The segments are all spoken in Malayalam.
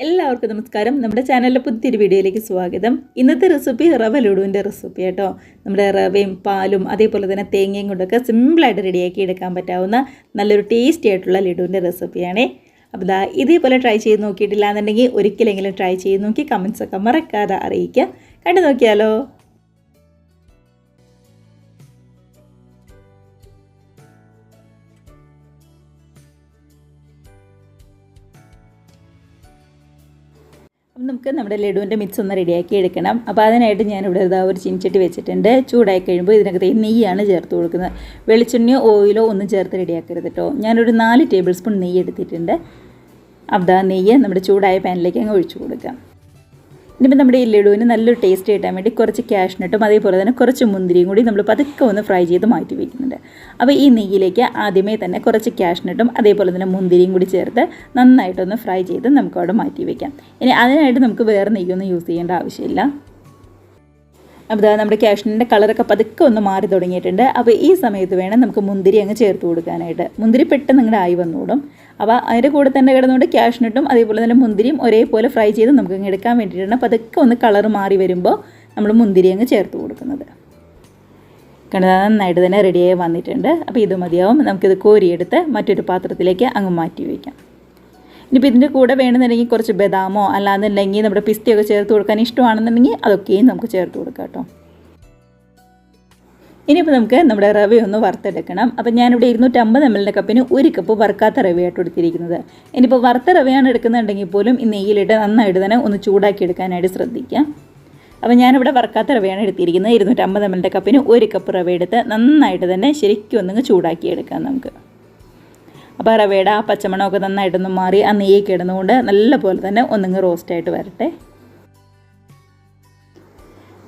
എല്ലാവർക്കും നമസ്കാരം. നമ്മുടെ ചാനലിലെ പുതിയൊരു വീഡിയോയിലേക്ക് സ്വാഗതം. ഇന്നത്തെ റെസിപ്പി റവ ലഡുവിൻ്റെ റെസിപ്പി കേട്ടോ. നമ്മുടെ റവയും പാലും അതേപോലെ തന്നെ തേങ്ങയും കൊണ്ടൊക്കെ സിമ്പിളായിട്ട് റെഡിയാക്കി എടുക്കാൻ പറ്റാവുന്ന നല്ലൊരു ടേസ്റ്റി ആയിട്ടുള്ള ലഡുവിൻ്റെ റെസിപ്പിയാണേ. അപ്പോൾ ഇതേപോലെ ട്രൈ ചെയ്ത് നോക്കിയിട്ടില്ല എന്നുണ്ടെങ്കിൽ ഒരിക്കലെങ്കിലും ട്രൈ ചെയ്ത് നോക്കി കമൻസൊക്കെ മറക്കാതെ അറിയിക്കുക. കണ്ടു നോക്കിയാലോ. നമുക്ക് നമ്മുടെ ലഡുവിൻ്റെ മിക്സ് ഒന്ന് റെഡിയാക്കി എടുക്കണം. അപ്പോൾ അതിനായിട്ട് ഞാനിവിടെ ഒരു ചീനിച്ചട്ടി വെച്ചിട്ടുണ്ട്. ചൂടായി കഴിയുമ്പോൾ ഇതിനകത്ത് നെയ്യാണ് ചേർത്ത് കൊടുക്കുന്നത്. വെളിച്ചെണ്ണയോ ഓയിലോ ഒന്നും ചേർത്ത് റെഡിയാക്കരുത് കേട്ടോ. ഞാനൊരു 4 ടേബിൾ സ്പൂൺ നെയ്യ് എടുത്തിട്ടുണ്ട്. അപ്പോൾ നെയ്യ് നമ്മുടെ ചൂടായ പാനിലേക്ക് അങ്ങ് ഒഴിച്ചു കൊടുക്കാം. ഇനിയിപ്പോൾ നമ്മുടെ ഈ ലഡുവിന് നല്ലൊരു ടേസ്റ്റ് കിട്ടാൻ വേണ്ടി കുറച്ച് കാഷ്നട്ടും അതേപോലെ തന്നെ കുറച്ച് മുന്തിരിയും കൂടി നമ്മൾ പതുക്കെ ഒന്ന് ഫ്രൈ ചെയ്ത് മാറ്റി വയ്ക്കുന്നുണ്ട്. അപ്പോൾ ഈ നെയ്യിലേക്ക് ആദ്യമേ തന്നെ കുറച്ച് കാഷ്നട്ടും അതേപോലെ തന്നെ മുന്തിരിയും കൂടി ചേർത്ത് നന്നായിട്ടൊന്ന് ഫ്രൈ ചെയ്ത് നമുക്കവിടെ മാറ്റി വയ്ക്കാം. ഇനി അതിനായിട്ട് നമുക്ക് വേറെ നെയ്യൊന്നും യൂസ് ചെയ്യേണ്ട ആവശ്യമില്ല. അപ്പോൾ നമ്മുടെ കാഷ്നട്ടിൻ്റെ കളറൊക്കെ പതുക്കെ ഒന്ന് മാറി തുടങ്ങിയിട്ടുണ്ട്. അപ്പോൾ ഈ സമയത്ത് വേണം നമുക്ക് മുന്തിരി അങ്ങ് ചേർത്ത് കൊടുക്കാനായിട്ട്. മുന്തിരി പെട്ടെന്ന് അങ്ങോട്ട് ആയി വന്നോടും. അപ്പോൾ അതിൻ്റെ കൂടെ തന്നെ കിടന്നുകൊണ്ട് കാഷ്നട്ടും അതേപോലെ തന്നെ മുന്തിരിയും ഒരേപോലെ ഫ്രൈ ചെയ്ത് നമുക്ക് അങ്ങ് എടുക്കാൻ വേണ്ടിയിട്ടാണ് പതുക്കെ ഒന്ന് കളർ മാറി വരുമ്പോൾ നമ്മൾ മുന്തിരി അങ്ങ് ചേർത്ത് കൊടുക്കുന്നത്. നന്നായിട്ട് തന്നെ റെഡിയായി വന്നിട്ടുണ്ട്. അപ്പോൾ ഇത് മതിയാവും. നമുക്കിത് കോരിയെടുത്ത് മറ്റൊരു പാത്രത്തിലേക്ക് അങ്ങ് മാറ്റി വയ്ക്കാം. ഇനിയിപ്പോൾ ഇതിൻ്റെ കൂടെ വേണമെന്നുണ്ടെങ്കിൽ കുറച്ച് ബദാമോ അല്ലാന്നുണ്ടെങ്കിൽ നമ്മുടെ പിസ്തയൊക്കെ ചേർത്ത് കൊടുക്കാൻ ഇഷ്ടമാണെന്നുണ്ടെങ്കിൽ അതൊക്കെയും നമുക്ക് ചേർത്ത് കൊടുക്കാം കേട്ടോ. ഇനിയിപ്പോൾ നമുക്ക് നമ്മുടെ റവയൊന്ന് വറുത്തെടുക്കണം. അപ്പോൾ ഞാനിവിടെ 250 ml കപ്പിന് 1 കപ്പ് വറുക്കാത്ത റവയായിട്ട് എടുത്തിരിക്കുന്നത്. ഇനിയിപ്പോൾ വറുത്ത റവയാണ് എടുക്കുന്നുണ്ടെങ്കിൽ പോലും ഈ നെയ്യിലിട്ട് നന്നായിട്ട് തന്നെ ഒന്ന് ചൂടാക്കി എടുക്കാനായിട്ട് ശ്രദ്ധിക്കാം. അപ്പോൾ ഞാനിവിടെ വറുക്കാത്ത റവയാണ് എടുത്തിരിക്കുന്നത്. 250 ml കപ്പിന് 1 കപ്പ് റവ എടുത്ത് നന്നായിട്ട് തന്നെ ശരിക്കും ഒന്നങ്ങ് ചൂടാക്കി എടുക്കാം നമുക്ക്. അപ്പോൾ റവയുടെ ആ പച്ചമണമൊക്കെ നന്നായിട്ടൊന്ന് മാറി ആ നെയ്യ് കിടന്നുകൊണ്ട് നല്ല പോലെ തന്നെ ഒന്നങ്ങ് റോസ്റ്റായിട്ട് വരട്ടെ.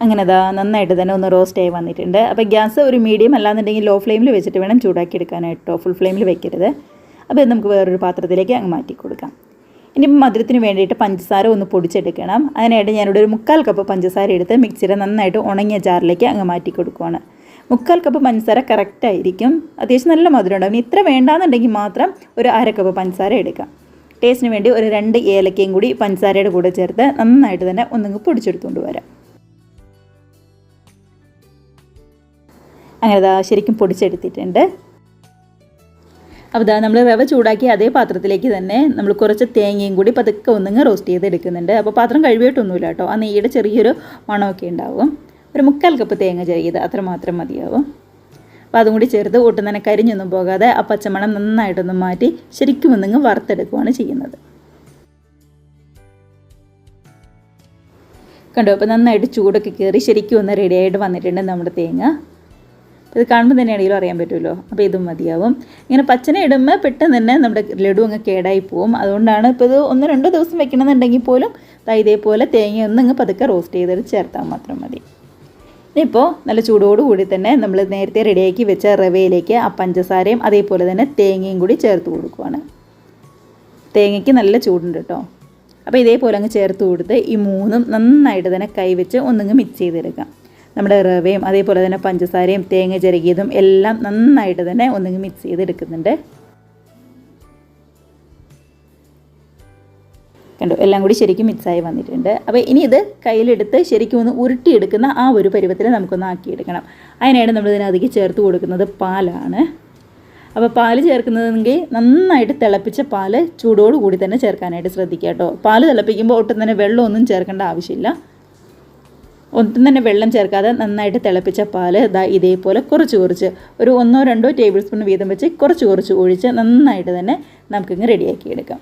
അങ്ങനെ നന്നായിട്ട് തന്നെ ഒന്ന് റോസ്റ്റായി വന്നിട്ടുണ്ട്. അപ്പോൾ ഗ്യാസ് ഒരു മീഡിയം അല്ലാന്നുണ്ടെങ്കിൽ ലോ ഫ്ലെയിമിൽ വെച്ചിട്ട് വേണം ചൂടാക്കി എടുക്കാനായിട്ടോ. ഫുൾ ഫ്ലെയിമിൽ വെക്കരുത്. അപ്പോൾ ഇത് നമുക്ക് വേറൊരു പാത്രത്തിലേക്ക് അങ്ങ് മാറ്റി കൊടുക്കാം. ഇനി മധുരത്തിന് വേണ്ടിയിട്ട് പഞ്ചസാര ഒന്ന് പൊടിച്ചെടുക്കണം. അതിനായിട്ട് ഞാനിവിടെ ഒരു 1/4 കപ്പ് പഞ്ചസാര എടുത്ത് മിക്സിയുടെ നന്നായിട്ട് ഉണങ്ങിയ ജാറിലേക്ക് അങ്ങ് മാറ്റി കൊടുക്കുവാണ്. 1/4 കപ്പ് പഞ്ചസാര കറക്റ്റായിരിക്കും. അത്യാവശ്യം നല്ല മധുരം ഉണ്ടാവും. ഇത്ര വേണ്ടാന്നുണ്ടെങ്കിൽ മാത്രം ഒരു 1/2 കപ്പ് പഞ്ചസാര എടുക്കാം. ടേസ്റ്റിന് വേണ്ടി ഒരു 2 ഏലക്കയും കൂടി പഞ്ചസാരയുടെ കൂടെ ചേർത്ത് നന്നായിട്ട് തന്നെ ഒന്നങ്ങ് പൊടിച്ചെടുത്തുകൊണ്ട് വരാം. അങ്ങനെ ശരിക്കും പൊടിച്ചെടുത്തിട്ടുണ്ട്. അപ്പോൾ നമ്മൾ റവ ചൂടാക്കി അതേ പാത്രത്തിലേക്ക് തന്നെ നമ്മൾ കുറച്ച് തേങ്ങയും കൂടി പതുക്കെ ഒന്നങ്ങ് റോസ്റ്റ് ചെയ്തെടുക്കുന്നുണ്ട്. അപ്പോൾ പാത്രം കഴുകിയിട്ടൊന്നുമില്ല കേട്ടോ. ആ നെയ്യുടെ ചെറിയൊരു മണമൊക്കെ ഉണ്ടാവും. ഒരു 1/4 കപ്പ് തേങ്ങ ചെറിയത് അത്രമാത്രം മതിയാവും. അപ്പോൾ അതും കൂടി ചേർത്ത് ഒട്ടും തന്നെ കരിഞ്ഞൊന്നും പോകാതെ ആ പച്ചമണം നന്നായിട്ടൊന്ന് മാറ്റി ശരിക്കും ഒന്നങ്ങ് വറുത്തെടുക്കുകയാണ് ചെയ്യുന്നത്. കണ്ടോ, അപ്പോൾ നന്നായിട്ട് ചൂടൊക്കെ കയറി ശരിക്കും ഒന്ന് റെഡിയായിട്ട് വന്നിട്ടുണ്ട് നമ്മുടെ തേങ്ങ. ഇത് കാണുമ്പോൾ തന്നെയാണെങ്കിലും അറിയാൻ പറ്റുമല്ലോ. അപ്പോൾ ഇതും മതിയാവും. ഇങ്ങനെ പച്ചന ഇടുമ്പോൾ പെട്ടെന്ന് തന്നെ നമ്മുടെ ലഡു അങ്ങ് കേടായി പോവും. അതുകൊണ്ടാണ് ഇപ്പോൾ ഇത് 1-2 ദിവസം വെക്കണമെന്നുണ്ടെങ്കിൽ പോലും ഇതേപോലെ തേങ്ങ ഒന്നങ്ങ് പതുക്കെ റോസ്റ്റ് ചെയ്തിട്ട് ചേർത്താൽ മാത്രം മതി. ഇനിയിപ്പോൾ നല്ല ചൂടോടുകൂടി തന്നെ നമ്മൾ നേരത്തെ റെഡിയാക്കി വെച്ച റവയിലേക്ക് ആ പഞ്ചസാരയും അതേപോലെ തന്നെ തേങ്ങയും കൂടി ചേർത്ത് കൊടുക്കുവാണ്. തേങ്ങയ്ക്ക് നല്ല ചൂടുണ്ട് കേട്ടോ. അപ്പോൾ ഇതേപോലെ അങ്ങ് ചേർത്ത് കൊടുത്ത് ഈ മൂന്നും നന്നായിട്ട് തന്നെ കൈവച്ച് ഒന്നങ്ങ് മിക്സ് ചെയ്തെടുക്കാം. നമ്മുടെ റവയും അതേപോലെ തന്നെ പഞ്ചസാരയും തേങ്ങ ചിരകിയതും എല്ലാം നന്നായിട്ട് തന്നെ ഒന്നങ്ങ് മിക്സ് ചെയ്തെടുക്കുന്നുണ്ട്. കണ്ടു, എല്ലാം കൂടി ശരിക്കും മിക്സായി വന്നിട്ടുണ്ട്. അപ്പോൾ ഇനി ഇത് കയ്യിലെടുത്ത് ശരിക്കും ഒന്ന് ഉരുട്ടിയെടുക്കുന്ന ആ ഒരു പരുവത്തിൽ നമുക്കൊന്ന് ആക്കിയെടുക്കണം. അതിനായിട്ട് നമ്മൾ ഇതിനകത്തേക്ക് ചേർത്ത് കൊടുക്കുന്നത് പാലാണ്. അപ്പോൾ പാല് ചേർക്കുന്നതെങ്കിൽ നന്നായിട്ട് തിളപ്പിച്ച പാല് ചൂടോടുകൂടി തന്നെ ചേർക്കാനായിട്ട് ശ്രദ്ധിക്കുക കേട്ടോ. പാല് തിളപ്പിക്കുമ്പോൾ ഒട്ടും തന്നെ വെള്ളമൊന്നും ചേർക്കേണ്ട ആവശ്യമില്ല. ഒട്ടും തന്നെ വെള്ളം ചേർക്കാതെ നന്നായിട്ട് തിളപ്പിച്ച പാല് ഇതേപോലെ കുറച്ച് ഒരു 1-2 ടേബിൾ സ്പൂൺ വീതം വെച്ച് കുറച്ച് ഒഴിച്ച് നന്നായിട്ട് തന്നെ നമുക്കിങ്ങ് റെഡിയാക്കി എടുക്കാം.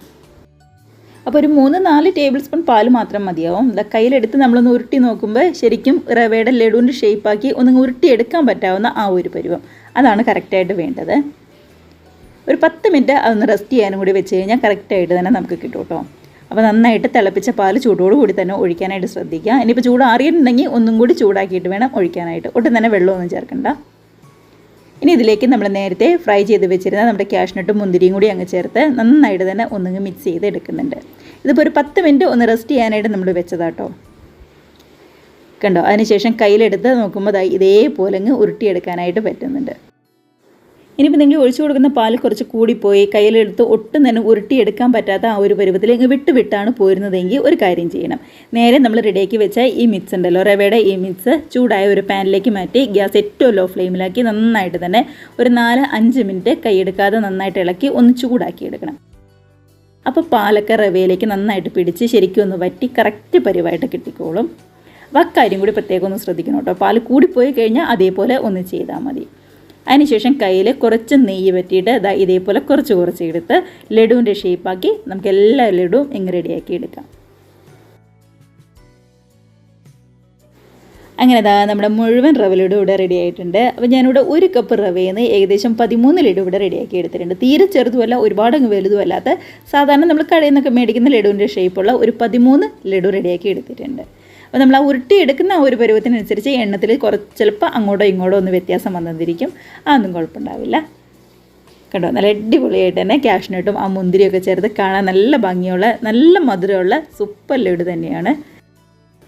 അപ്പോൾ ഒരു 3-4 ടേബിൾ സ്പൂൺ പാല് മാത്രം മതിയാവും. കയ്യിലെടുത്ത് നമ്മളൊന്ന് ഉരുട്ടി നോക്കുമ്പോൾ ശരിക്കും റവയുടെ ലഡുവിൻ്റെ ഷേപ്പാക്കി ഒന്നങ്ങ് ഉരുട്ടിയെടുക്കാൻ പറ്റാവുന്ന ആ ഒരു പരുവം, അതാണ് കറക്റ്റായിട്ട് വേണ്ടത്. ഒരു 10 മിനിറ്റ് അതൊന്ന് റെസ്റ്റ് ചെയ്യാനും കൂടി വെച്ച് കഴിഞ്ഞാൽ കറക്റ്റായിട്ട് തന്നെ നമുക്ക് കിട്ടും കേട്ടോ. അപ്പോൾ നന്നായിട്ട് തിളപ്പിച്ച പാല് ചൂടോടുകൂടി തന്നെ ഒഴിക്കാനായിട്ട് ശ്രദ്ധിക്കുക. ഇനിയിപ്പോൾ ചൂടാറിയിട്ടുണ്ടെങ്കിൽ ഒന്നും കൂടി ചൂടാക്കിയിട്ട് വേണം ഒഴിക്കാനായിട്ട്. ഒട്ടും തന്നെ വെള്ളമൊന്നും ചേർക്കണ്ട. ഇനി ഇതിലേക്ക് നമ്മൾ നേരത്തെ ഫ്രൈ ചെയ്ത് വെച്ചിരുന്ന നമ്മുടെ കാഷ്നട്ടും മുന്തിരിയും കൂടി അങ്ങ് ചേർത്ത് നന്നായിട്ട് തന്നെ ഒന്നങ്ങ് മിക്സ് ചെയ്ത് എടുക്കുന്നുണ്ട്. ഇതിപ്പോൾ ഒരു 10 മിനിറ്റ് ഒന്ന് റെസ്റ്റ് ചെയ്യാനായിട്ട് നമ്മൾ വെച്ചതാട്ടോ. കണ്ടോ, അതിനുശേഷം കയ്യിലെടുത്ത് നോക്കുമ്പോൾ ഇതേപോലെ അങ്ങ് ഉരുട്ടിയെടുക്കാനായിട്ട് പറ്റുന്നുണ്ട്. ഇനിയിപ്പോൾ നിങ്ങൾ ഒഴിച്ചു കൊടുക്കുന്ന പാൽ കുറച്ച് കൂടിപ്പോയി കയ്യിലെടുത്ത് ഒട്ടും തന്നെ ഉരുട്ടിയെടുക്കാൻ പറ്റാത്ത ആ ഒരു പരുവത്തിൽ ഇങ്ങ് വിട്ടാണ് പോരുന്നതെങ്കിൽ ഒരു കാര്യം ചെയ്യണം. നേരെ നമ്മൾ റെഡിയാക്കി വെച്ച ഈ മിക്സ് ഉണ്ടല്ലോ, റവയുടെ ഈ മിക്സ് ചൂടായ ഒരു പാനിലേക്ക് മാറ്റി ഗ്യാസ് ഏറ്റവും ലോ ഫ്ലെയിമിലാക്കി നന്നായിട്ട് തന്നെ ഒരു 4-5 മിനിറ്റ് കൈയെടുക്കാതെ നന്നായിട്ട് ഇളക്കി ഒന്ന് ചൂടാക്കി എടുക്കണം. അപ്പോൾ പാലൊക്കെ റവയിലേക്ക് നന്നായിട്ട് പിടിച്ച് ശരിക്കും ഒന്ന് വറ്റി കറക്റ്റ് പരിവായിട്ട് കിട്ടിക്കോളും. അപ്പോൾ ആ കാര്യം കൂടി പ്രത്യേകം ഒന്ന് ശ്രദ്ധിക്കണം കേട്ടോ. പാൽ കൂടിപ്പോയി കഴിഞ്ഞാൽ അതേപോലെ ഒന്ന് ചെയ്താൽ മതി. അതിനുശേഷം കയ്യിൽ കുറച്ച് നെയ്യ് പറ്റിയിട്ട് ഇതേപോലെ കുറച്ച് എടുത്ത് ലഡുവിൻ്റെ ഷേപ്പാക്കി നമുക്ക് എല്ലാ ലഡുവും ഇങ്ങ് റെഡിയാക്കി എടുക്കാം. അങ്ങനെ നമ്മുടെ മുഴുവൻ റവ ലഡു ഇവിടെ റെഡി ആയിട്ടുണ്ട്. അപ്പോൾ ഞാനിവിടെ 1 കപ്പ് റവയിൽ നിന്ന് ഏകദേശം 13 ലഡു ഇവിടെ റെഡിയാക്കി എടുത്തിട്ടുണ്ട്. തീരെ ചെറുതുമല്ല ഒരുപാട് അങ്ങ് വലുതുമല്ലാത്ത സാധാരണ നമ്മൾ കടയിൽ നിന്നൊക്കെ മേടിക്കുന്ന ലഡുവിൻ്റെ ഷേപ്പുള്ള ഒരു 13 ലഡു റെഡിയാക്കി എടുത്തിട്ടുണ്ട്. അപ്പോൾ നമ്മൾ ആ ഉരുട്ടി എടുക്കുന്ന ആ ഒരു പരുവത്തിനനുസരിച്ച് എണ്ണത്തിൽ ചിലപ്പോൾ അങ്ങോട്ടോ ഇങ്ങോട്ടോ ഒന്ന് വ്യത്യാസം വന്നിരിക്കും. അതൊന്നും കുഴപ്പമുണ്ടാവില്ല. കണ്ടോ, നല്ല അടിപൊളിയായിട്ട് തന്നെ കാഷ്നട്ടും ആ മുന്തിരിയൊക്കെ ചേർത്ത് കാണാൻ നല്ല ഭംഗിയുള്ള നല്ല മധുരമുള്ള സൂപ്പർ ലഡു തന്നെയാണ്.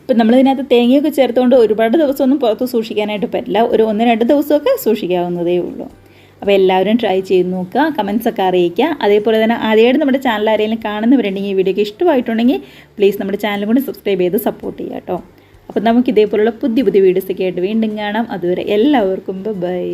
ഇപ്പം നമ്മളിതിനകത്ത് തേങ്ങയൊക്കെ ചേർത്തുകൊണ്ട് ഒരുപാട് ദിവസമൊന്നും പുറത്ത് സൂക്ഷിക്കാനായിട്ട് പറ്റില്ല. ഒരു 1-2 ദിവസമൊക്കെ സൂക്ഷിക്കാവുന്നതേ ഉള്ളൂ. അപ്പോൾ എല്ലാവരും ട്രൈ ചെയ്ത് നോക്കുക, കമൻസൊക്കെ അറിയിക്കുക. അതേപോലെ തന്നെ ആദ്യമായിട്ട് നമ്മുടെ ചാനൽ ആരെങ്കിലും കാണുന്നവരുണ്ടെങ്കിൽ ഈ വീഡിയോക്ക് ഇഷ്ടമായിട്ടുണ്ടെങ്കിൽ പ്ലീസ് നമ്മുടെ ചാനലും കൂടി സബ്സ്ക്രൈബ് ചെയ്ത് സപ്പോർട്ട് ചെയ്യുക കേട്ടോ. അപ്പോൾ നമുക്ക് ഇതേപോലുള്ള പുതിയ വീഡിയോസൊക്കെ ആയിട്ട് വീണ്ടും കാണാം. അതുവരെ എല്ലാവർക്കും ബൈ.